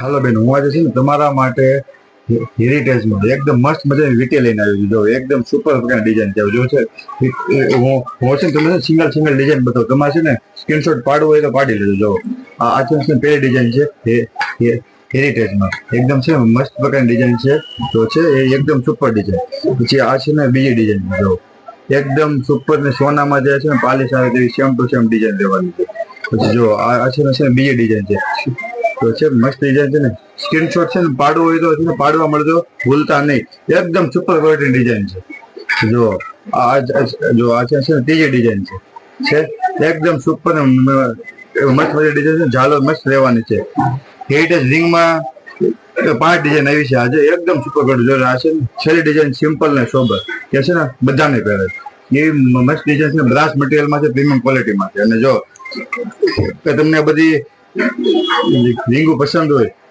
હાલો બેન, હું આજે છે ને તમારા માટે હેરિટેજમાં એકદમ મસ્ત મજાની વીંટી લઈને આવ્યો છું. જો એકદમ સુપર પ્રકારની ડિઝાઇન છે. જો છે હું છે ને તમને સિંગલ સિંગલ ડિઝાઇન બતાવું. તમારે છે ને સ્ક્રીનશોટ પાડવું હોય તો પાડી લેજો. જો આ છે ને પહેલી ડિઝાઇન છે હેરિટેજમાં એકદમ છે મસ્ત પ્રકારની ડિઝાઇન છે. તો છે એ એકદમ સુપર ડિઝાઇન. પછી આ છે ને બીજી ડિઝાઇન. જો એકદમ સુપર ને સોનામાં જે છે ને પાલિશ આવે તેવી સેમ ટુ સેમ ડિઝાઇન લેવાની છે. પછી જો આ છે ને બીજી ડિઝાઇન છે. તો છે મસ્ત ડિઝાઇન છે ને. સ્ક્રીનશોટ છે ને પાડવો હોય તો છે ને પાડવા મળજો, ભૂલતા નહીં. એકદમ સુપર ક્વોલિટી ડિઝાઇન છે. જો આ છે ને ત્રીજી ડિઝાઇન છે એકદમ સુપર મસ્ત મસ્ત ડિઝાઇન છે. ઝાલો મસ્ત રહેવાની છે. હેરિટેજ રિંગમાં 5 ડિઝાઇન આવી છે આજે. એકદમ સુપર ક્વોલિટી. જો આ છે ને છેલ્લી ડિઝાઇન સિમ્પલ ને સોબર કે છે ને બધાને પહેરે એવી મસ્ત ડિઝાઇન છે. બ્રાસ મટીરિયલમાં છે, પ્રીમિયમ ક્વોલિટીમાં છે. અને જો તમને બધી રિંગો પસંદ હોય